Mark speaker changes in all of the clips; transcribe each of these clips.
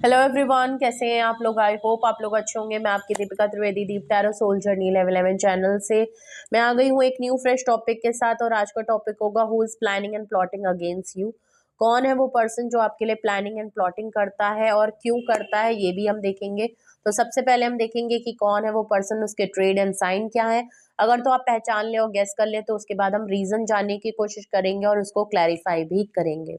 Speaker 1: Hello everyone, कैसे हैं आप लोग। आई होप आप लोग अच्छे होंगे। मैं आपकी Deepika Trivedi, deep tarot soul journey level 11 channel से मैं आ गई हूँ एक न्यू फ्रेश टॉपिक के साथ। और आज का टॉपिक होगा who is planning and plotting against you. कौन है वो पर्सन जो आपके लिए प्लानिंग एंड प्लॉटिंग करता है और क्यों करता है, ये भी हम देखेंगे। तो सबसे पहले हम देखेंगे कि कौन है वो पर्सन, उसके ट्रेड एंड साइन क्या है। अगर तो आप पहचान ले और गेस कर ले तो उसके बाद हम रीजन जानने की कोशिश करेंगे और उसको क्लैरिफाई भी करेंगे।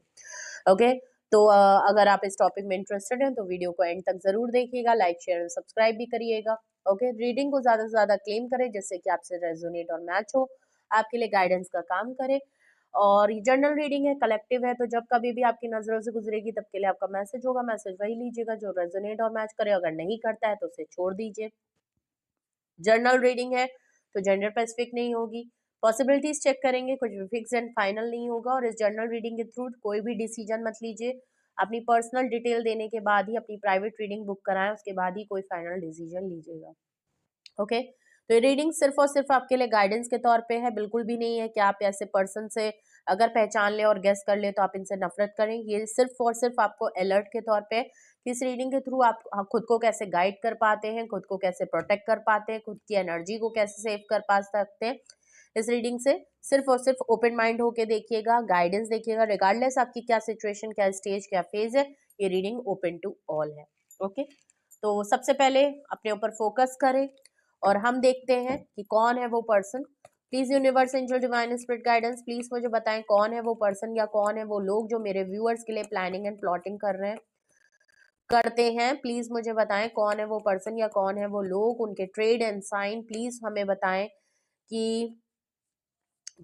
Speaker 1: ओके। तो अगर आप इस टॉपिक में इंटरेस्टेड हैं तो वीडियो को एंड तक जरूर देखिएगा, लाइक शेयर और सब्सक्राइब भी करिएगा। ओके। रीडिंग को ज्यादा से ज्यादा क्लेम करें जिससे कि आपसे रेजोनेट और मैच हो, आपके लिए गाइडेंस का काम करे। और ये जर्नल रीडिंग है, कलेक्टिव है, तो जब कभी भी आपकी नजरों से गुजरेगी तब के लिए आपका मैसेज होगा। मैसेज वही लीजिएगा जो रेजोनेट और मैच करे, अगर नहीं करता है तो उसे छोड़ दीजिए। जर्नल रीडिंग है तो जेंडर स्पेसिफिक नहीं होगी। पॉसिबिलिटीज चेक करेंगे, कुछ भी फिक्स एंड फाइनल नहीं होगा। और इस जर्नल रीडिंग के थ्रू कोई भी डिसीजन मत लीजिए। अपनी पर्सनल डिटेल देने के बाद ही अपनी प्राइवेट रीडिंग बुक कराएं, उसके बाद ही कोई फाइनल डिसीजन लीजिएगा। ओके। तो ये रीडिंग सिर्फ और सिर्फ आपके लिए गाइडेंस के तौर पे है, बिल्कुल भी नहीं है कि आप ऐसे पर्सन से अगर पहचान ले और गेस कर ले तो आप इनसे नफरत करें। ये सिर्फ और सिर्फ आपको अलर्ट के तौर पे कि इस रीडिंग के थ्रू आप खुद को कैसे गाइड कर पाते हैं, खुद को कैसे प्रोटेक्ट कर पाते हैं, खुद की एनर्जी को कैसे सेव कर पा सकते हैं। इस रीडिंग से सिर्फ और सिर्फ ओपन माइंड होके देखिएगा, गाइडेंस देखिएगा, रिगार्डलेस आपकी क्या सिचुएशन, क्या स्टेज, क्या फेज है, ये रीडिंग ओपन टू ऑल है। ओके। तो सबसे पहले अपने ऊपर फोकस करें और हम देखते हैं कि कौन है वो person. Please universe, angel, divine spirit guidance, please मुझे बताएं कौन है वो पर्सन या कौन है वो लोग जो मेरे व्यूअर्स के लिए प्लानिंग एंड प्लॉटिंग करते हैं। प्लीज मुझे बताएं कौन है वो पर्सन या कौन है वो लोग, उनके ट्रेड एंड साइन प्लीज हमें बताएं कि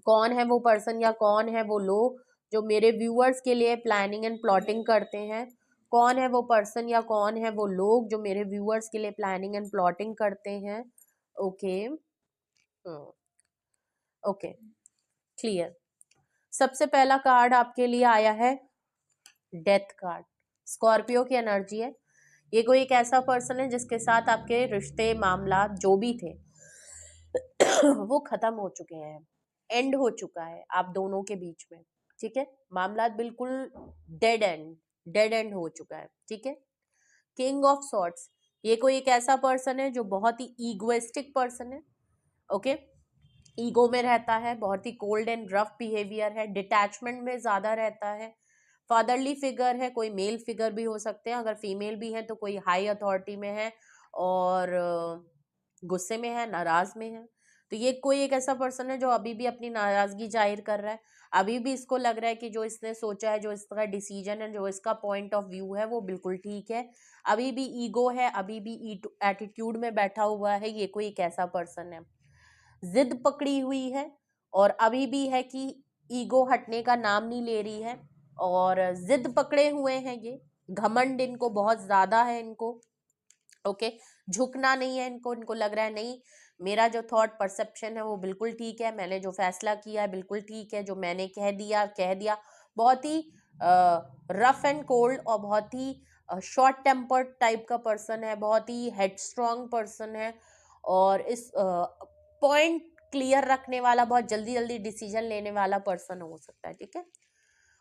Speaker 1: कौन है वो पर्सन या कौन है वो लोग जो मेरे व्यूअर्स के लिए प्लानिंग एंड प्लॉटिंग करते हैं। कौन है वो पर्सन या कौन है वो लोग जो मेरे व्यूअर्स के लिए प्लानिंग एंड प्लॉटिंग करते हैं। ओके। Okay, clear. सबसे पहला कार्ड आपके लिए आया है डेथ कार्ड। स्कॉर्पियो की एनर्जी है। ये कोई एक ऐसा पर्सन है जिसके साथ आपके रिश्ते, मामला जो भी थे वो खत्म हो चुके हैं, एंड हो चुका है आप दोनों के बीच में। ठीक है, मामला बिल्कुल डेड एंड हो चुका है। ठीक है। किंग ऑफ सॉर्ड्स, ये कोई एक ऐसा पर्सन है जो बहुत ही ईगोइस्टिक पर्सन है। ओके। ईगो में रहता है, बहुत ही कोल्ड एंड रफ बिहेवियर है, डिटैचमेंट में ज्यादा रहता है। फादरली फिगर है, कोई मेल फिगर भी हो सकते हैं, अगर फीमेल भी है तो कोई हाई अथॉरिटी में है और गुस्से में है, नाराज में है। तो ये कोई एक ऐसा पर्सन है जो अभी भी अपनी नाराजगी जाहिर कर रहा है। अभी भी इसको लग रहा है कि जो इसने सोचा है, जो इसका डिसीजन है, जो इसका पॉइंट ऑफ व्यू है वो बिल्कुल ठीक है। अभी भी ईगो है, अभी भी एटीट्यूड में बैठा हुआ है। ये कोई एक ऐसा पर्सन है, जिद पकड़ी हुई है और अभी भी है कि ईगो हटने का नाम नहीं ले रही है और जिद पकड़े हुए हैं। ये घमंड इनको बहुत ज्यादा है इनको। ओके। झुकना नहीं है इनको। इनको लग रहा है नहीं, मेरा जो थॉट परसेप्शन है वो बिल्कुल ठीक है, मैंने जो फैसला किया है बिल्कुल ठीक है, जो मैंने कह दिया। बहुत ही रफ एंड कोल्ड और बहुत ही शॉर्ट टेम्पर्ड टाइप का पर्सन है, बहुत ही हेडस्ट्रॉन्ग पर्सन है और इस पॉइंट क्लियर रखने वाला, बहुत जल्दी जल्दी डिसीजन लेने वाला पर्सन हो सकता है। ठीक है।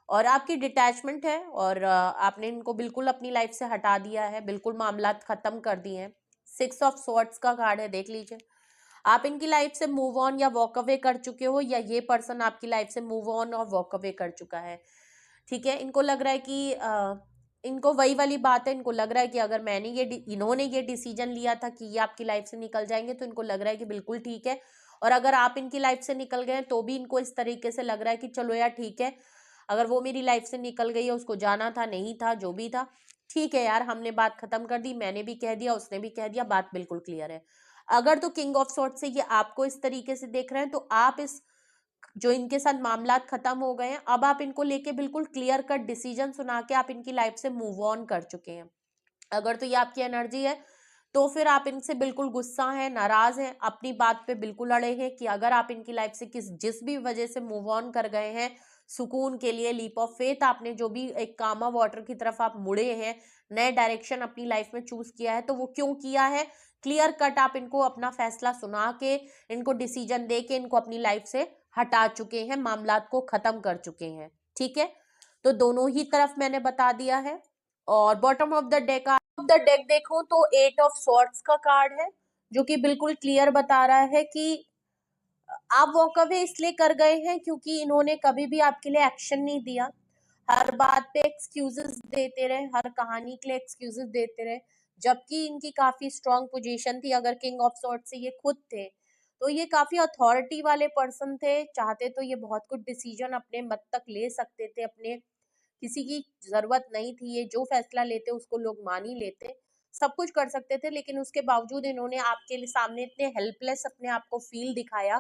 Speaker 1: और आपकी डिटैचमेंट है और आपने इनको बिल्कुल अपनी लाइफ से हटा दिया है, बिल्कुल मामला खत्म कर दिए हैं। 6 ऑफ स्वॉर्ड्स का कार्ड है, देख लीजिए। आप इनकी लाइफ से मूव ऑन या वॉक अवे कर चुके हो या ये पर्सन आपकी लाइफ से मूव ऑन और वॉक अवे कर चुका है। ठीक है। इनको लग रहा है कि इनको वही वाली बात है, इनको लग रहा है कि अगर इन्होंने ये डिसीजन लिया था कि ये आपकी लाइफ से निकल जाएंगे तो इनको लग रहा है कि बिल्कुल ठीक है। और अगर आप इनकी लाइफ से निकल गए तो भी इनको इस तरीके से लग रहा है कि चलो यार ठीक है, अगर वो मेरी लाइफ से निकल गई है, उसको जाना था, नहीं था, जो भी था, ठीक है यार, हमने बात खत्म कर दी, मैंने भी कह दिया, उसने भी कह दिया, बात बिल्कुल क्लियर है। अगर तो किंग ऑफ सॉर्ड से ये आपको इस तरीके से देख रहे हैं तो आप इस जो इनके साथ मामला खत्म हो गए हैं, अब आप इनको लेके बिल्कुल क्लियर कट डिसीजन सुना के आप इनकी लाइफ से मूव ऑन कर चुके हैं। अगर तो ये आपकी एनर्जी है तो फिर आप इनसे बिल्कुल गुस्सा है, नाराज हैं, अपनी बात पे बिल्कुल अड़े हैं कि अगर आप इनकी लाइफ से जिस भी वजह से मूव ऑन कर गए हैं, सुकून के लिए, लीप ऑफ फेथ, आपने जो भी एक कामा वाटर की तरफ आप मुड़े हैं, नए डायरेक्शन अपनी लाइफ में चूज किया है, तो वो क्यों किया है, क्लियर कट आप इनको अपना फैसला सुना के, इनको डिसीजन दे के इनको अपनी लाइफ से हटा चुके हैं, मामलात को खत्म कर चुके हैं। ठीक है। तो दोनों ही तरफ मैंने बता दिया है। और बॉटम ऑफ द डेक देखो तो 8 ऑफ स्वॉर्ड्स का कार्ड है, जो कि बिल्कुल क्लियर बता रहा है कि आप वॉक अवे इसलिए कर गए हैं क्योंकि इन्होंने कभी भी आपके लिए एक्शन नहीं दिया, हर बात पे एक्सक्यूजेस देते रहे, हर कहानी के लिए एक्सक्यूजेस देते रहे, जबकि इनकी काफी स्ट्रांग पोजीशन थी। अगर किंग ऑफ सॉर्ड से ये खुद थे तो ये काफी अथॉरिटी वाले पर्सन थे, चाहते तो ये बहुत कुछ डिसीजन अपने मत तक ले सकते थे, अपने किसी की जरूरत नहीं थी, ये जो फैसला लेते उसको लोग मान ही लेते, सब कुछ कर सकते थे, लेकिन उसके बावजूद इन्होंने आपके लिए सामने इतने हेल्पलेस अपने आप को फील दिखाया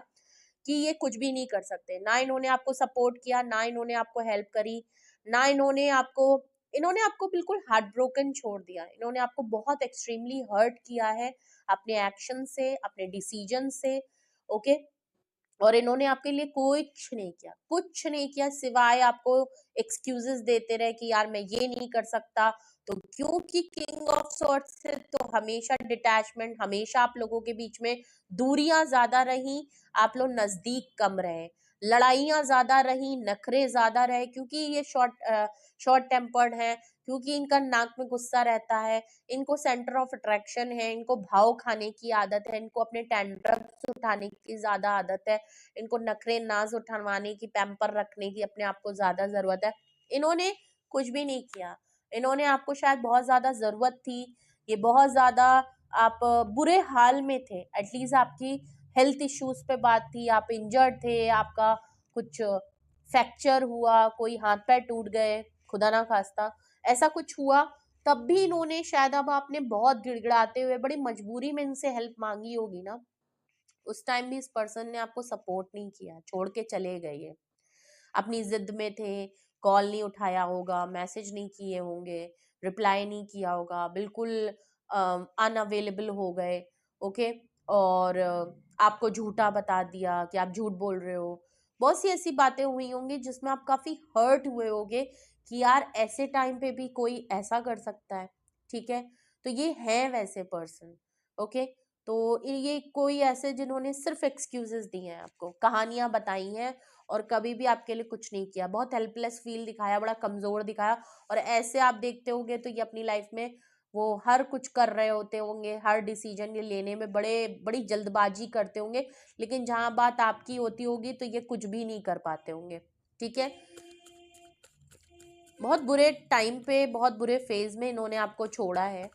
Speaker 1: कि ये कुछ भी नहीं कर सकते। ना इन्होंने आपको सपोर्ट किया, ना इन्होंने आपको हेल्प करी, ना इन्होंने आपको बिल्कुल हार्ट ब्रोकन छोड़ दिया। इन्होंने आपको बहुत एक्सट्रीमली हर्ट किया है अपने एक्शन से, अपने डिसीजन से। ओके, और इन्होंने आपके लिए कुछ नहीं किया सिवाय आपको एक्सक्यूजेस देते रहे कि यार मैं ये नहीं कर सकता। तो क्योंकि किंग ऑफ सॉर्ड्स से तो हमेशा डिटैचमेंट, हमेशा आप लोगों के बीच में दूरियां ज्यादा रही, आप लोग नजदीक कम रहे, लड़ाइयां ज्यादा रही, नखरे ज्यादा रहे, क्योंकि ये शॉर्ट टेम्पर्ड है, क्योंकि इनका नाक में गुस्सा रहता है, इनको सेंटर ऑफ अट्रैक्शन है, इनको भाव खाने की आदत है, इनको अपने टेंट्रम्स उठाने की ज्यादा आदत है, इनको नखरे नाज उठवाने की, पैम्पर रखने की अपने आप को ज्यादा जरूरत है। इन्होंने कुछ भी नहीं किया, इन्होंने आपको शायद बहुत ज्यादा जरूरत थी, ये बहुत ज्यादा आप बुरे हाल में थे, एटलीस्ट आपकी हेल्थ इश्यूज पे बात थी, आप इंजर्ड थे, आपका कुछ फ्रैक्चर हुआ, कोई हाथ पैर टूट गए, खुदा ना खास्ता ऐसा कुछ हुआ, तब भी इन्होंने शायद, अब आपने बहुत गिड़गिड़ाते हुए बड़ी मजबूरी में इनसे हेल्प मांगी होगी ना, उस टाइम भी इस पर्सन ने आपको सपोर्ट नहीं किया, छोड़ के चले गए। ये अपनी जिद में थे, कॉल नहीं उठाया होगा, मैसेज नहीं किए होंगे, रिप्लाई नहीं किया होगा, बिल्कुल अनअवेलेबल हो गए। ओके, और आपको झूठा बता दिया कि आप झूठ बोल रहे हो, बहुत सी ऐसी बातें हुई होंगी जिसमें आप काफी हर्ट हुए होगे कि यार ऐसे टाइम पे भी कोई ऐसा कर सकता है। ठीक है, तो ये है वैसे पर्सन। ओके, तो ये कोई ऐसे जिन्होंने सिर्फ एक्सक्यूजेस दिए हैं, आपको कहानियां बताई हैं और कभी भी आपके लिए कुछ नहीं किया, बहुत हेल्पलेस फील दिखाया, बड़ा कमजोर दिखाया, और ऐसे आप देखते होंगे तो ये अपनी लाइफ में वो हर कुछ कर रहे होते होंगे, हर डिसीजन ये लेने में बड़ी जल्दबाजी करते होंगे, लेकिन जहां बात आपकी होती होगी तो ये कुछ भी नहीं कर पाते होंगे। ठीक है, बहुत बुरे टाइम पे, बहुत बुरे फेज में इन्होंने आपको छोड़ा है,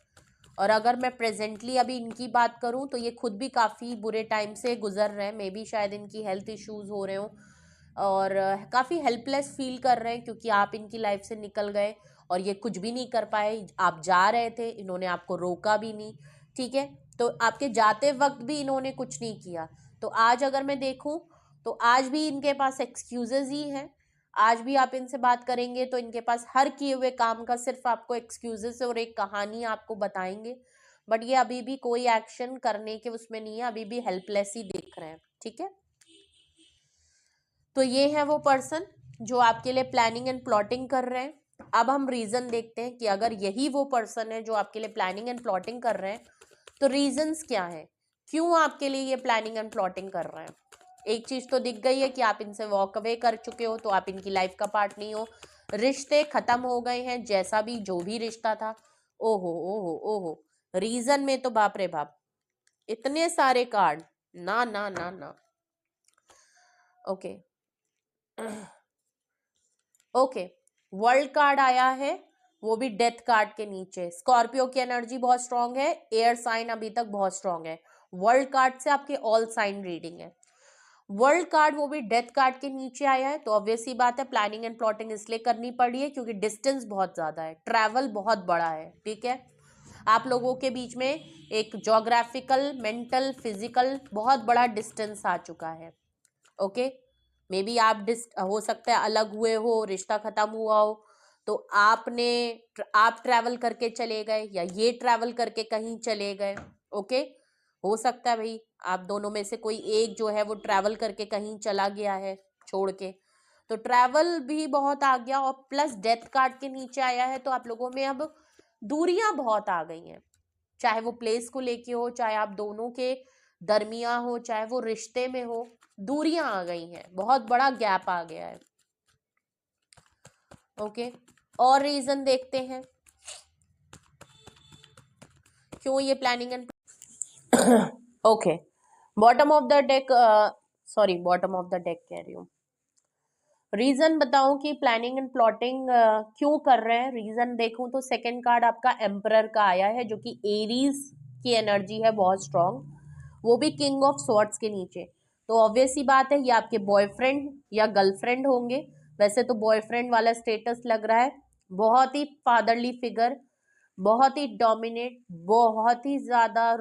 Speaker 1: और अगर मैं प्रेजेंटली अभी इनकी बात करूं तो ये खुद भी काफ़ी बुरे टाइम से गुजर रहे हैं, मे बी शायद इनकी हेल्थ इश्यूज हो रहे हो, और काफ़ी हेल्पलेस फील कर रहे हैं क्योंकि आप इनकी लाइफ से निकल गए और ये कुछ भी नहीं कर पाए। आप जा रहे थे, इन्होंने आपको रोका भी नहीं। ठीक है, तो आपके जाते वक्त भी इन्होंने कुछ नहीं किया। तो आज अगर मैं देखूं तो आज भी इनके पास एक्सक्यूजेज ही हैं, आज भी आप इनसे बात करेंगे तो इनके पास हर किए हुए काम का सिर्फ आपको एक्सक्यूजेस और एक कहानी आपको बताएंगे, बट ये अभी भी कोई एक्शन करने के उसमें नहीं है, अभी भी हेल्पलेस ही दिख रहे हैं। ठीक है, तो ये है वो पर्सन जो आपके लिए प्लानिंग एंड प्लॉटिंग कर रहे हैं। अब हम रीजन देखते हैं कि अगर यही वो पर्सन है जो आपके लिए प्लानिंग एंड प्लॉटिंग कर रहे हैं तो रीजंस क्या है, क्यों आपके लिए ये प्लानिंग एंड प्लॉटिंग कर रहे हैं। एक चीज तो दिख गई है कि आप इनसे वॉक अवे कर चुके हो, तो आप इनकी लाइफ का पार्ट नहीं हो, रिश्ते खत्म हो गए हैं, जैसा भी जो भी रिश्ता था। ओहो ओहो ओहो, रीजन में तो बाप रे बाप इतने सारे कार्ड, ना ना ना ना। ओके ओके, वर्ल्ड कार्ड आया है, वो भी डेथ कार्ड के नीचे। स्कॉर्पियो की एनर्जी बहुत स्ट्रांग है, एयर साइन अभी तक बहुत स्ट्रांग है, वर्ल्ड कार्ड से आपके ऑल साइन रीडिंग है। वर्ल्ड कार्ड वो भी डेथ कार्ड के नीचे आया है, तो ऑब्वियस सी बात है प्लानिंग एंड प्लॉटिंग इसलिए करनी पड़ी है क्योंकि डिस्टेंस बहुत ज्यादा है, ट्रैवल बहुत बड़ा है। ठीक है, आप लोगों के बीच में एक जोग्राफिकल, मेंटल, फिजिकल बहुत बड़ा डिस्टेंस आ चुका है। ओके, मे बी आप हो सकता है अलग हुए हो, रिश्ता खत्म हुआ हो, तो आप ट्रैवल करके चले गए या ये ट्रैवल करके कहीं चले गए। ओके, हो सकता है भाई आप दोनों में से कोई एक जो है वो ट्रैवल करके कहीं चला गया है छोड़ के, तो ट्रैवल भी बहुत आ गया, और प्लस डेथ कार्ड के नीचे आया है, तो आप लोगों में अब दूरियां बहुत आ गई हैं, चाहे वो प्लेस को लेके हो, चाहे आप दोनों के दरमिया हो, चाहे वो रिश्ते में हो, दूरियां आ गई हैं, बहुत बड़ा गैप आ गया है। ओके, और रीजन देखते हैं। क्यों ये planning and okay, bottom of the deck, sorry bottom of the deck कह रही हूँ, रीजन बताऊं कि प्लानिंग एंड प्लॉटिंग क्यों कर रहे हैं। रीजन देखूं तो सेकंड कार्ड आपका एम्परर का आया है, जो कि एरीज की एनर्जी है, बहुत स्ट्रांग, वो भी किंग ऑफ स्वॉर्ड्स के नीचे। तो ऑब्वियस सी बात है, ये आपके बॉयफ्रेंड या गर्लफ्रेंड होंगे। वैसे तो बॉयफ्रेंड वाला स्टेटस लग रहा है। बहुत ही फादरली फिगर, बहुत ही डोमिनेट, बहुत ही ज्यादा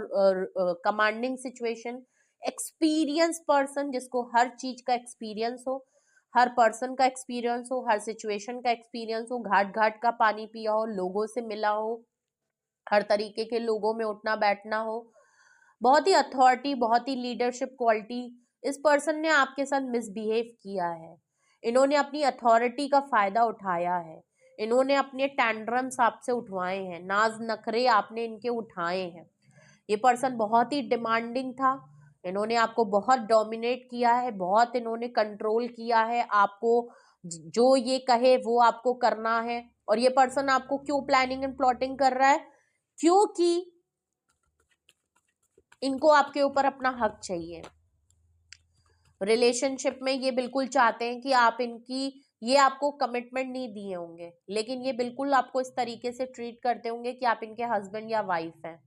Speaker 1: कमांडिंग सिचुएशन, एक्सपीरियंस पर्सन, जिसको हर चीज का एक्सपीरियंस हो, हर पर्सन का एक्सपीरियंस हो, हर सिचुएशन का एक्सपीरियंस हो, घाट घाट का पानी पिया हो, लोगों से मिला हो, हर तरीके के लोगों में उठना बैठना हो, बहुत ही अथॉरिटी, बहुत ही लीडरशिप क्वालिटी। इस पर्सन ने आपके साथ मिसबिहेव किया है, इन्होंने अपनी अथॉरिटी का फायदा उठाया है, इन्होंने अपने टैंड्रम्स आपसे उठवाए हैं, नाज नखरे आपने इनके उठाए हैं। ये पर्सन बहुत ही डिमांडिंग था, इन्होंने आपको बहुत डोमिनेट किया है, बहुत इन्होंने कंट्रोल किया है आपको, जो ये कहे वो आपको करना है। और ये पर्सन आपको क्यों प्लानिंग एंड प्लॉटिंग कर रहा है? क्योंकि इनको आपके ऊपर अपना हक चाहिए। रिलेशनशिप में ये बिल्कुल चाहते हैं कि आप इनकी, ये आपको कमिटमेंट नहीं दिए होंगे, लेकिन ये बिल्कुल आपको इस तरीके से ट्रीट करते होंगे कि आप इनके हस्बैंड या वाइफ हैं,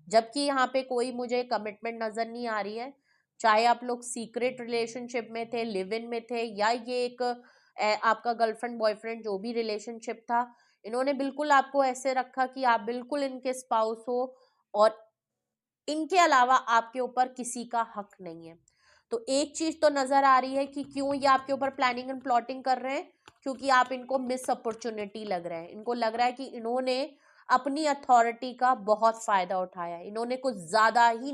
Speaker 1: जबकि यहाँ पे कोई मुझे कमिटमेंट नजर नहीं आ रही है। चाहे आप लोग सीक्रेट रिलेशनशिप में थे, लिव इन में थे, या ये एक आपका गर्लफ्रेंड बॉयफ्रेंड जो भी रिलेशनशिप था, इन्होंने बिल्कुल आपको ऐसे रखा कि आप बिल्कुल इनके स्पाउस हो, और इनके अलावा आपके ऊपर किसी का हक नहीं है। तो एक चीज तो नजर आ रही है कि क्यों ये आपके ऊपर प्लानिंग एंड प्लॉटिंग कर रहे हैं, क्योंकि आप इनको मिस अपॉर्चुनिटी लग रहे हैं। इनको लग रहा है कि इन्होंने अपनी अथॉरिटी का बहुत फायदा उठाया, इन्होंने कुछ ज्यादा ही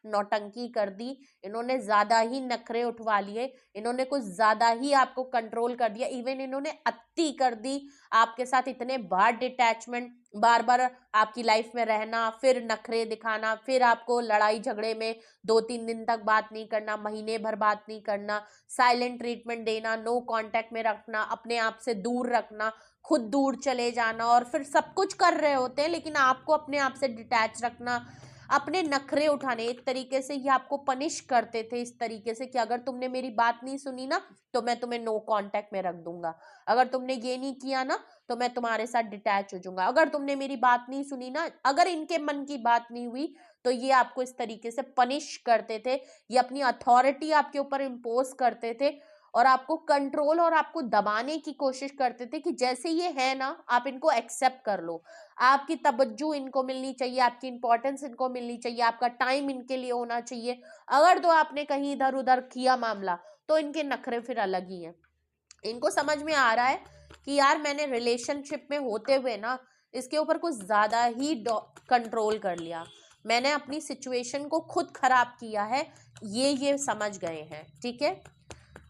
Speaker 1: नौटंकी कर दी, इन्होंने ज्यादा ही नखरे उठवा लिए, इन्होंने कुछ ज्यादा ही आपको कंट्रोल कर दिया, इवन इन्होंने अति कर दी आपके साथ। इतने बार डिटैचमेंट, बार बार आपकी लाइफ में रहना, फिर नखरे दिखाना, फिर आपको लड़ाई झगड़े में 2-3 दिन तक बात नहीं करना, महीने भर बात नहीं करना, साइलेंट ट्रीटमेंट देना, नो कांटेक्ट में रखना, अपने आप से दूर रखना, खुद दूर चले जाना, और फिर सब कुछ कर रहे होते हैं लेकिन आपको अपने आप से डिटैच रखना, अपने नखरे उठाने। एक तरीके से ये आपको पनिश करते थे इस तरीके से कि अगर तुमने मेरी बात नहीं सुनी ना तो मैं तुम्हें नो कांटेक्ट में रख दूंगा, अगर तुमने ये नहीं किया ना तो मैं तुम्हारे साथ डिटैच हो जाऊंगा, अगर तुमने मेरी बात नहीं सुनी ना, अगर इनके मन की बात नहीं हुई तो ये आपको इस तरीके से पनिश करते थे। ये अपनी अथॉरिटी आपके ऊपर इम्पोज करते थे और आपको कंट्रोल और आपको दबाने की कोशिश करते थे कि जैसे ये है ना आप इनको एक्सेप्ट कर लो, आपकी तवज्जो इनको मिलनी चाहिए, आपकी इंपॉर्टेंस इनको मिलनी चाहिए, आपका टाइम इनके लिए होना चाहिए। अगर तो आपने कहीं इधर उधर किया मामला तो इनके नखरे फिर अलग ही हैं। इनको समझ में आ रहा है कि यार मैंने रिलेशनशिप में होते हुए ना इसके ऊपर कुछ ज्यादा ही कंट्रोल कर लिया, मैंने अपनी सिचुएशन को खुद खराब किया है, ये समझ गए हैं। ठीक है,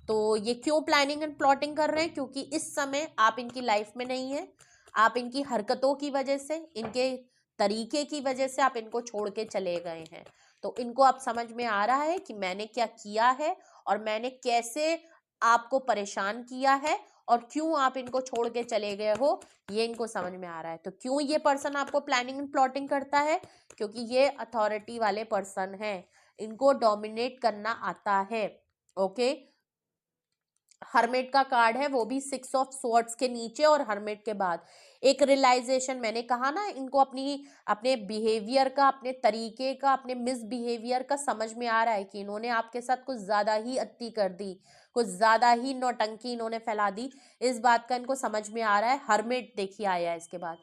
Speaker 1: तो ये क्यों प्लानिंग एंड प्लॉटिंग कर रहे हैं? क्योंकि इस समय आप इनकी लाइफ में नहीं है, आप इनकी हरकतों की वजह से, इनके तरीके की वजह से आप इनको छोड़ के चले गए हैं। तो इनको अब समझ में आ रहा है कि मैंने क्या किया है और मैंने कैसे आपको परेशान किया है और क्यों आप इनको छोड़ के चले गए हो, ये इनको समझ में आ रहा है। तो क्यों ये पर्सन आपको प्लानिंग एंड प्लॉटिंग करता है? क्योंकि ये अथॉरिटी वाले पर्सन है, इनको डोमिनेट करना आता है। ओके, हर्मिट का कार्ड है, वो भी 6 ऑफ स्वॉर्ड्स के नीचे और हर्मिट के बाद एक रियलाइजेशन। मैंने कहा ना इनको अपने बिहेवियर का, अपने तरीके का, अपने मिसबिहेवियर का समझ में आ रहा है कि इन्होंने आपके साथ कुछ ज्यादा ही अति कर दी, कुछ ज्यादा ही नौटंकी इन्होंने फैला दी, इस बात का इनको समझ में आ रहा है। हर्मिट देखिए आया है इसके बाद,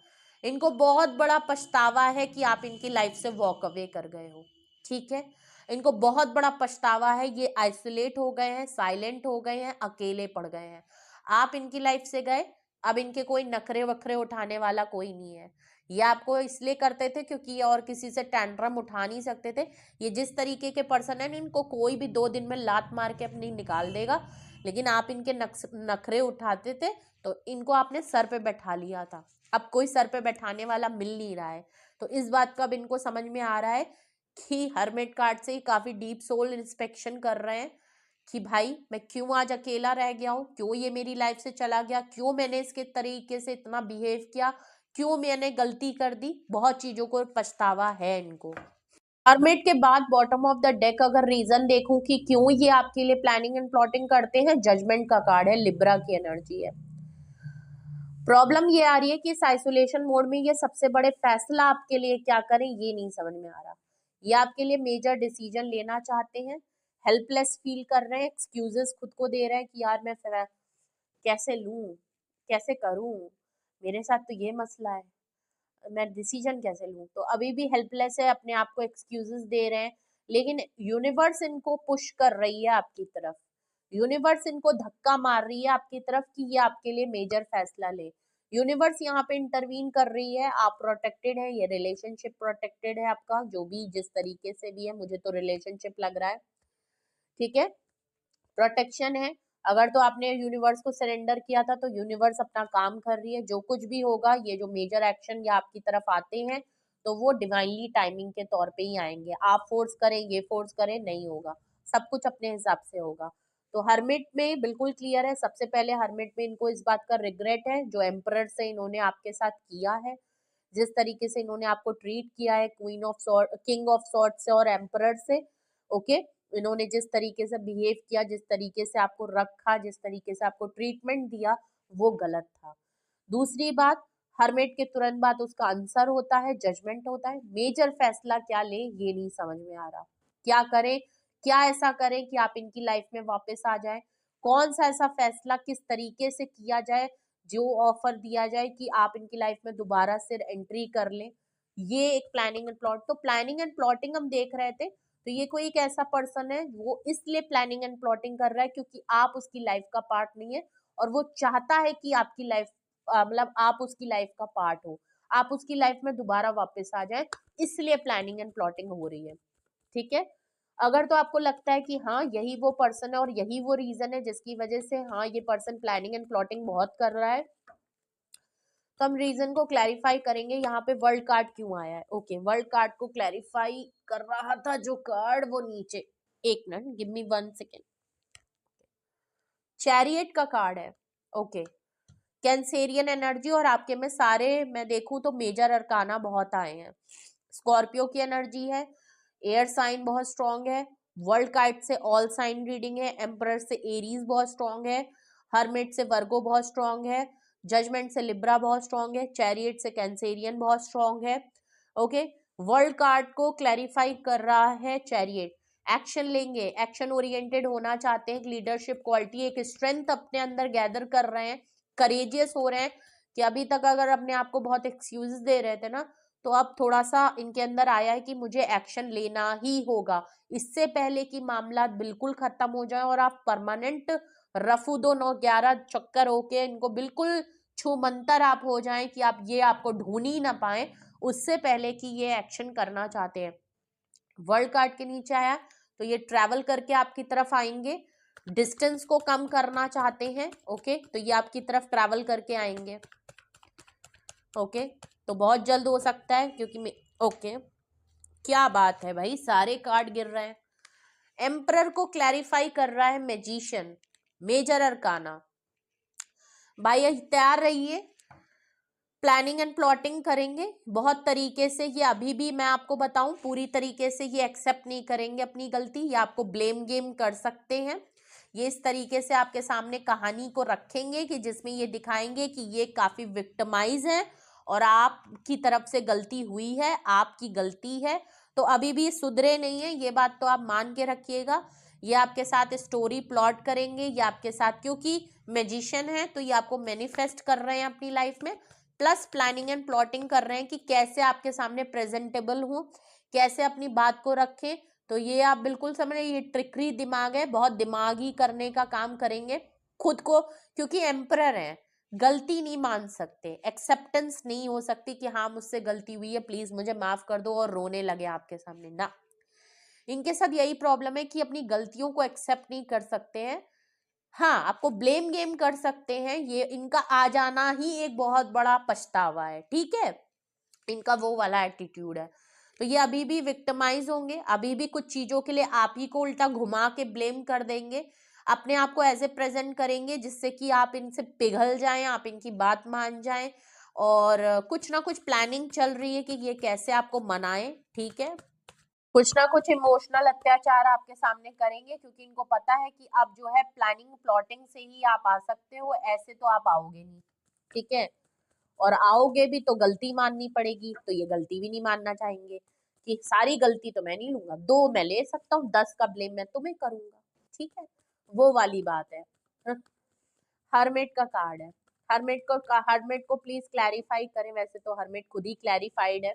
Speaker 1: इनको बहुत बड़ा पछतावा है कि आप इनकी लाइफ से वॉक अवे कर गए हो। ठीक है, इनको बहुत बड़ा पछतावा है, ये आइसोलेट हो गए हैं, साइलेंट हो गए हैं, अकेले पड़ गए हैं। आप इनकी लाइफ से गए, अब इनके कोई नखरे वखरे उठाने वाला कोई नहीं है। ये आपको इसलिए करते थे क्योंकि ये और किसी से टैंट्रम उठा नहीं सकते थे। ये जिस तरीके के पर्सन है इनको कोई भी 2 दिन में लात मार के अपनी निकाल देगा, लेकिन आप इनके नखरे उठाते थे तो इनको आपने सर पे बैठा लिया था। अब कोई सर पे बैठाने वाला मिल नहीं रहा है, तो इस बात का अब इनको समझ में आ रहा है कि हर्मिट कार्ड से ही काफी डीप सोल इंस्पेक्शन कर रहे हैं कि भाई मैं क्यों आज अकेला रह गया हूँ, क्यों ये मेरी लाइफ से चला गया, क्यों मैंने इसके तरीके से इतना बिहेव किया, क्यों मैंने गलती कर दी, बहुत चीजों को पछतावा है इनको। हर्मिट के बाद बॉटम ऑफ द डेक अगर रीजन देखूं कि क्यों ये आपके लिए प्लानिंग एंड प्लॉटिंग करते हैं, जजमेंट का कार्ड है, लिब्रा की एनर्जी है। प्रॉब्लम ये आ रही है कि इस आइसोलेशन मोड में ये सबसे बड़े फैसला आपके लिए क्या करें ये नहीं समझ में आ रहा। ये आपके लिए मेजर डिसीजन लेना चाहते हैं, हेल्पलेस फील कर रहे हैं, एक्सक्यूजेस खुद को दे रहे हैं कि यार मैं कैसे लूं, कैसे करूं, मेरे साथ तो ये मसला है, मैं डिसीजन कैसे लूं। तो अभी भी हेल्पलेस है, अपने आप को एक्सक्यूजेस दे रहे हैं, लेकिन यूनिवर्स इनको पुश कर रही है आपकी तरफ, यूनिवर्स इनको धक्का मार रही है आपकी तरफ कि ये आपके लिए मेजर फैसला ले। यूनिवर्स यहाँ पे इंटरवीन कर रही है, आप प्रोटेक्टेड है, ये रिलेशनशिप प्रोटेक्टेड है आपका, जो भी जिस तरीके से भी है, मुझे तो रिलेशनशिप लग रहा है, ठीक है, प्रोटेक्शन है। अगर तो आपने यूनिवर्स को सरेंडर किया था तो यूनिवर्स अपना काम कर रही है, जो कुछ भी होगा, ये जो मेजर एक्शन ये आपकी तरफ आते हैं तो वो डिवाइनली टाइमिंग के तौर पे ही आएंगे। आप फोर्स करें, ये फोर्स करें, नहीं होगा, सब कुछ अपने हिसाब से होगा। तो हर्मिट में बिल्कुल क्लियर है, सबसे पहले हर्मिट में इनको इस बात का रिग्रेट है जो एम्परर से इन्होंने आपके साथ किया है, जिस तरीके से इन्होंने आपको ट्रीट किया है queen of sword, king of sword से और एम्परर से, ओके, इन्होंने जिस तरीके से बिहेव किया, जिस तरीके से आपको रखा, जिस तरीके से आपको ट्रीटमेंट दिया, वो गलत था। दूसरी बात, हर्मिट के तुरंत बाद उसका आंसर होता है, जजमेंट होता है। मेजर फैसला क्या ले ये नहीं समझ में आ रहा, क्या करें, क्या ऐसा करें कि आप इनकी लाइफ में वापस आ जाए, कौन सा ऐसा फैसला किस तरीके से किया जाए, जो ऑफर दिया जाए कि आप इनकी लाइफ में दोबारा से एंट्री कर लें। ये एक प्लानिंग एंड प्लॉट, तो प्लानिंग एंड प्लॉटिंग हम देख रहे थे, तो ये कोई एक ऐसा पर्सन है वो इसलिए प्लानिंग एंड प्लॉटिंग कर रहा है क्योंकि आप उसकी लाइफ का पार्ट नहीं है, और वो चाहता है कि आपकी लाइफ मतलब आप उसकी लाइफ का पार्ट हो, आप उसकी लाइफ में दोबारा वापस आ जाए, इसलिए प्लानिंग एंड प्लॉटिंग हो रही है, ठीक है। अगर तो आपको लगता है कि हाँ यही वो पर्सन है और यही वो रीजन है जिसकी वजह से हाँ ये पर्सन प्लानिंग एंड प्लॉटिंग बहुत कर रहा है, तो हम रीजन को क्लैरिफाई करेंगे। यहाँ पे वर्ल्ड कार्ड क्यों आया है, ओके, वर्ल्ड कार्ड को क्लैरिफाई कर रहा था जो कार्ड, वो नीचे, एक minute, give me 1 second. Chariot का कार्ड है, ओके, कैंसेरियन एनर्जी, और आपके में सारे मैं देखूं तो मेजर अरकाना बहुत आए हैं। स्कॉर्पियो की एनर्जी है, एयर साइन बहुत स्ट्रांग है, वर्ल्ड कार्ड से ऑल साइन रीडिंग है, एम्परर से एरीज बहुत स्ट्रांग है, हर्मिट से वर्गो बहुत स्ट्रांग है, जजमेंट से लिब्रा बहुत स्ट्रांग है, चैरियट से कैंसेरियन बहुत स्ट्रांग है, ओके। वर्ल्ड कार्ड को क्लैरिफाई कर रहा है चैरियट, एक्शन लेंगे, एक्शन ओरिएंटेड होना चाहते हैं, लीडरशिप क्वालिटी, एक स्ट्रेंथ अपने अंदर गैदर कर रहे हैं, करेजियस हो रहे हैं कि अभी तक अगर अपने आप को बहुत एक्सक्यूज दे रहे थे ना, तो अब थोड़ा सा इनके अंदर आया है कि मुझे एक्शन लेना ही होगा, इससे पहले कि मामला बिल्कुल खत्म हो जाए और आप परमानेंट रफू दो 9-11 चक्कर होके इनको बिल्कुल छूमंतर आप हो जाएं कि आप ये आपको ढूंढ ही ना पाए, उससे पहले कि ये एक्शन करना चाहते हैं। वर्ल्ड कार्ड के नीचे आया तो ये ट्रैवल करके आपकी तरफ आएंगे, डिस्टेंस को कम करना चाहते हैं, ओके, तो ये आपकी तरफ ट्रैवल करके आएंगे, ओके, तो बहुत जल्द हो सकता है क्योंकि ओके, क्या बात है भाई, सारे कार्ड गिर रहे हैं। एम्परर को क्लैरिफाई कर रहा है मैजिशियन, मेजर अरकाना, भाई तैयार रहिए, प्लानिंग एंड प्लॉटिंग करेंगे बहुत तरीके से, ये अभी भी मैं आपको बताऊं पूरी तरीके से ये एक्सेप्ट नहीं करेंगे अपनी गलती, ये आपको ब्लेम गेम कर सकते हैं, ये इस तरीके से आपके सामने कहानी को रखेंगे कि जिसमें ये दिखाएंगे कि ये काफी विक्टिमाइज है और आपकी तरफ से गलती हुई है, आपकी गलती है, तो अभी भी सुधरे नहीं है, ये बात तो आप मान के रखिएगा। ये आपके साथ स्टोरी प्लॉट करेंगे, ये आपके साथ, क्योंकि मैजिशियन है तो ये आपको मैनिफेस्ट कर रहे हैं अपनी लाइफ में, प्लस प्लानिंग एंड प्लॉटिंग कर रहे हैं कि कैसे आपके सामने प्रेजेंटेबल हो, कैसे अपनी बात को रखें, तो ये आप बिल्कुल समझ, ये ट्रिकरी दिमाग है, बहुत दिमागी करने का काम करेंगे खुद को, क्योंकि एम्परर है, गलती नहीं मान सकते, एक्सेप्टेंस नहीं हो सकती कि हाँ मुझसे गलती हुई है, प्लीज मुझे माफ कर दो और रोने लगे आपके सामने ना, इनके साथ यही प्रॉब्लम है कि अपनी गलतियों को एक्सेप्ट नहीं कर सकते हैं। हाँ, आपको ब्लेम गेम कर सकते हैं, ये इनका आ जाना ही एक बहुत बड़ा पछतावा है, ठीक है, इनका वो वाला एटीट्यूड है, तो ये अभी भी विक्टिमाइज होंगे, अभी भी कुछ चीजों के लिए आप ही को उल्टा घुमा के ब्लेम कर देंगे, अपने आप को ऐसे प्रेजेंट करेंगे जिससे कि आप इनसे पिघल जाएं, आप इनकी बात मान जाएं और कुछ ना कुछ प्लानिंग चल रही है कि ये कैसे आपको मनाएं, ठीक है। कुछ ना कुछ इमोशनल अत्याचार आपके सामने करेंगे, क्योंकि इनको पता है कि आप जो है प्लानिंग प्लॉटिंग से ही आप आ सकते हो, ऐसे तो आप आओगे नहीं, ठीक है। और आओगे भी तो गलती माननी पड़ेगी, तो ये गलती भी नहीं मानना चाहेंगे कि सारी गलती तो मैं नहीं लूंगा, 2 मैं ले सकता हूँ, 10 का ब्लेम मैं तुम्हें करूंगा, ठीक है। वो वाली बात है। हरमेट का कार्ड है। हरमेट को प्लीज क्लैरिफाई करें, वैसे तो हरमेट खुद ही क्लैरिफाइड है।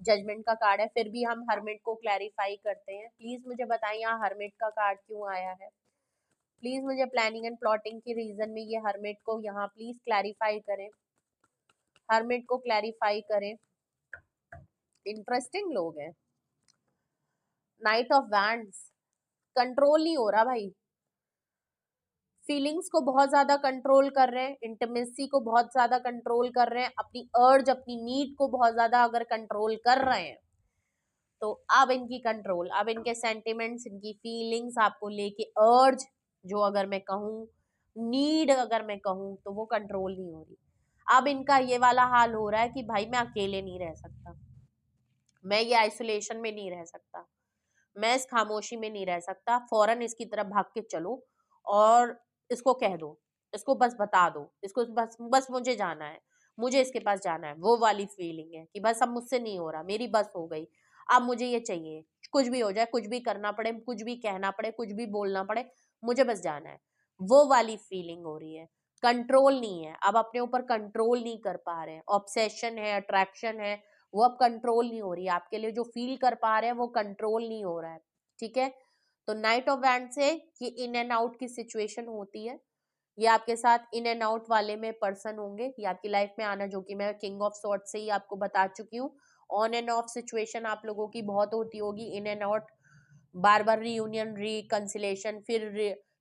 Speaker 1: जजमेंट का कार्ड है, फिर भी हम हरमेट को क्लैरिफाई करते हैं। प्लीज मुझे बताइए यहाँ हरमेट का कार्ड क्यों आया है। प्लीज मुझे प्लानिंग एंड प्लॉटिंग के रीजन में ये हरमेट को यहाँ प्लीज क्लैरिफाई करें, हरमेट को क्लैरिफाई करें। इंटरेस्टिंग लोग हैं। नाइट ऑफ वैंड्स, कंट्रोल नहीं हो रहा भाई, फीलिंग्स को बहुत ज्यादा कंट्रोल कर रहे हैं, इंटीमेसी को बहुत ज्यादा कंट्रोल कर रहे हैं, अपनी अर्ज अपनी नीड को बहुत ज्यादा अगर कंट्रोल कर रहे हैं, तो अब इनकी कंट्रोल, अब इनके सेंटिमेंट्स, इनकी फीलिंग्स आपको लेके अर्ज, जो अगर मैं कहूँ नीड, अगर मैं कहूँ तो वो कंट्रोल नहीं हो रही। अब इनका ये वाला हाल हो रहा है कि भाई मैं अकेले नहीं रह सकता, मैं ये आइसोलेशन में नहीं रह सकता, मैं इस खामोशी में नहीं रह सकता, फौरन इसकी तरफ भाग के चलो और इसको कह दो, इसको बस बता दो, इसको बस बस मुझे जाना है, मुझे इसके पास जाना है। वो वाली फीलिंग है कि बस अब मुझसे नहीं हो रहा, मेरी बस हो गई, अब मुझे ये चाहिए, कुछ भी हो जाए, कुछ भी करना पड़े, कुछ भी कहना पड़े, कुछ भी बोलना पड़े, मुझे बस जाना है। वो वाली फीलिंग हो रही है। कंट्रोल नहीं है, अब अपने ऊपर कंट्रोल नहीं कर पा रहे हैं, ऑब्सेशन है, अट्रैक्शन है, वो अब कंट्रोल नहीं हो रही है आपके लिए, जो फील कर पा रहे हैं वो कंट्रोल नहीं हो रहा है, ठीक है। तो नाइट ऑफ वैंड से ये इन एंड आउट की सिचुएशन होती है, ये आपके साथ इन एंड आउट वाले में पर्सन होंगे, ये आपकी लाइफ में आना, जो कि मैं किंग ऑफ सॉर्ड से ही आपको बता चुकी हूँ। ऑन एंड ऑफ सिचुएशन आप लोगों की बहुत होती होगी, in and out, bar bar reunion, reconciliation,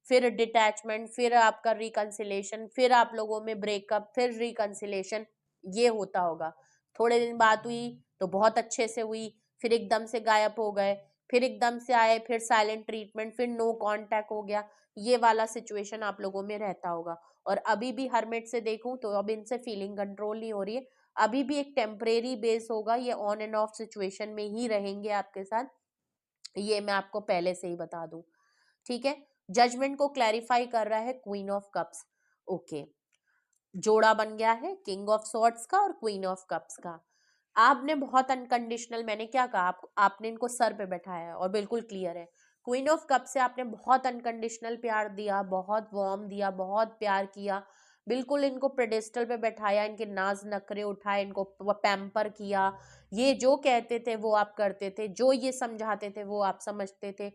Speaker 1: फिर डिटैचमेंट, फिर आपका रिकंसिलेशन, फिर आप लोगों में ब्रेकअप, फिर रिकंसिलेशन, ये होता होगा। थोड़े दिन बात हुई तो बहुत अच्छे से हुई, फिर एकदम से गायब हो गए, फिर एकदम से आए, फिर साइलेंट ट्रीटमेंट, फिर नो कांटेक्ट हो गया, ये वाला सिचुएशन आप लोगों में रहता होगा। और अभी भी हरमेट से देखूं तो अब इनसे फीलिंग कंट्रोल नहीं हो रही है, अभी भी एक टेम्परेरी बेस होगा, ये ऑन एंड ऑफ सिचुएशन में ही रहेंगे आपके साथ, ये मैं आपको पहले से ही बता दूं, ठीक है। जजमेंट को क्लैरिफाई कर रहा है क्वीन ऑफ कप्स, ओके। जोड़ा बन गया है किंग ऑफ सॉर्ड्स का और क्वीन ऑफ कप्स का। आपने बहुत अनकंडीशनल, मैंने क्या कहा, आपने इनको सर पे बैठाया है और बिल्कुल क्लियर है। क्वीन ऑफ कप से आपने बहुत अनकंडीशनल प्यार दिया, बहुत वार्म दिया, बहुत प्यार किया, बिल्कुल इनको पेडेस्टल पे बैठाया, इनके नाज नखरे उठाए, इनको पैम्पर किया, ये जो कहते थे वो आप करते थे, जो ये समझाते थे वो आप समझते थे,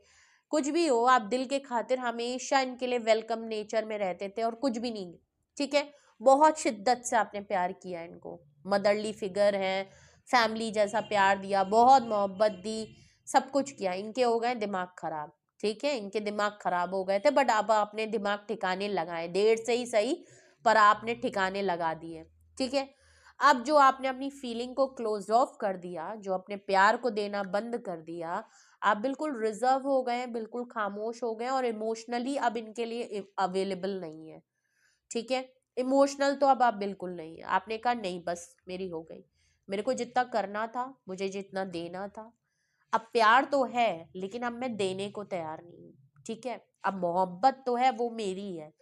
Speaker 1: कुछ भी हो आप दिल के खातिर हमेशा इनके लिए वेलकम नेचर में रहते थे, और कुछ भी नहीं, ठीक है। बहुत शिद्दत से आपने प्यार किया इनको, मदरली फिगर है, फैमिली जैसा प्यार दिया, बहुत मोहब्बत दी, सब कुछ किया। इनके हो गए दिमाग खराब, ठीक है, इनके दिमाग खराब हो गए थे, बट अब आपने दिमाग ठिकाने लगाए, देर से ही सही पर आपने ठिकाने लगा दिए, ठीक है। अब जो आपने अपनी फीलिंग को क्लोज ऑफ कर दिया, जो अपने प्यार को देना बंद कर दिया, आप बिल्कुल रिजर्व हो गए, बिल्कुल खामोश हो गए, और इमोशनली अब इनके लिए अवेलेबल नहीं है, ठीक है। इमोशनल तो अब आप बिल्कुल नहीं है, आपने कहा नहीं बस मेरी हो गई, मेरे को जितना करना था, मुझे जितना देना था, अब प्यार तो है लेकिन अब मैं देने को तैयार नहीं हूँ, ठीक है। अब मोहब्बत तो है, वो मेरी है,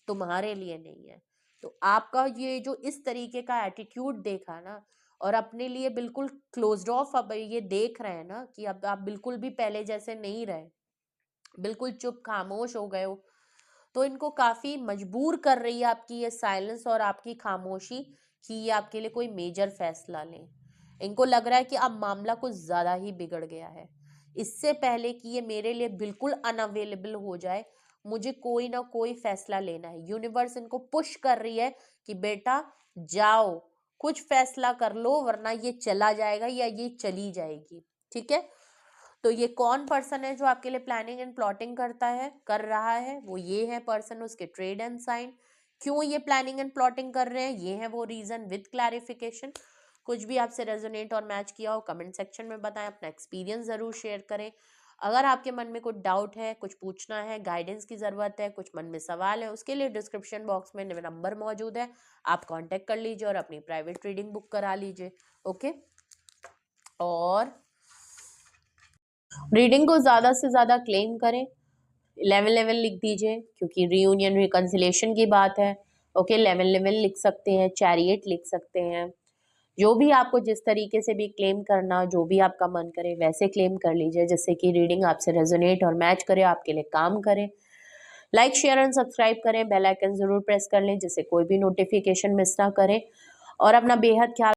Speaker 1: तुम्हारे लिए नहीं है। तो आपका ये जो इस तरीके का एटीट्यूड देखा ना, और अपने लिए बिल्कुल क्लोज्ड ऑफ अब ये देख रहे हैं ना कि अब आप बिल्कुल भी पहले जैसे नहीं रहे, बिल्कुल चुप खामोश हो गए हो, तो इनको काफी मजबूर कर रही है आपकी ये साइलेंस और आपकी खामोशी कि ये आपके लिए कोई मेजर फैसला लें। इनको लग रहा है कि अब मामला कुछ ज्यादा ही बिगड़ गया है, इससे पहले कि ये मेरे लिए बिल्कुल अनअवेलेबल हो जाए, मुझे कोई ना कोई फैसला लेना है। यूनिवर्स इनको पुश कर रही है कि बेटा जाओ, कुछ फैसला कर लो, वरना ये चला जाएगा या ये चली जाएगी, ठीक है। तो ये कौन पर्सन है जो आपके लिए प्लानिंग एंड प्लॉटिंग करता है, कर रहा है, वो ये है पर्सन, उसके ट्रेड एंड साइन। क्यों ये प्लानिंग एंड प्लॉटिंग कर रहे हैं, ये है वो रीजन विद क्लैरिफिकेशन। कुछ भी आपसे रेजोनेट और मैच किया हो कमेंट सेक्शन में बताएं, अपना एक्सपीरियंस जरूर शेयर करें। अगर आपके मन में कुछ डाउट है, कुछ पूछना है, गाइडेंस की ज़रूरत है, कुछ मन में सवाल है, उसके लिए डिस्क्रिप्शन बॉक्स में नंबर मौजूद है, आप कांटेक्ट कर लीजिए और अपनी प्राइवेट रीडिंग बुक करा लीजिए। ओके, और रीडिंग को ज़्यादा से ज़्यादा क्लेम करें, 11 लिख दीजिए क्योंकि रीयूनियन रिकंसिलेशन की बात है। ओके, 11 लिख सकते हैं, चैरियट लिख सकते हैं, जो भी आपको जिस तरीके से भी क्लेम करना, जो भी आपका मन करे वैसे क्लेम कर लीजिए, जिससे कि रीडिंग आपसे रेजोनेट और मैच करे, आपके लिए काम करे। लाइक, शेयर एंड सब्सक्राइब करें, बेल आइकन जरूर प्रेस कर लें जिससे कोई भी नोटिफिकेशन मिस ना करें, और अपना बेहद ख्याल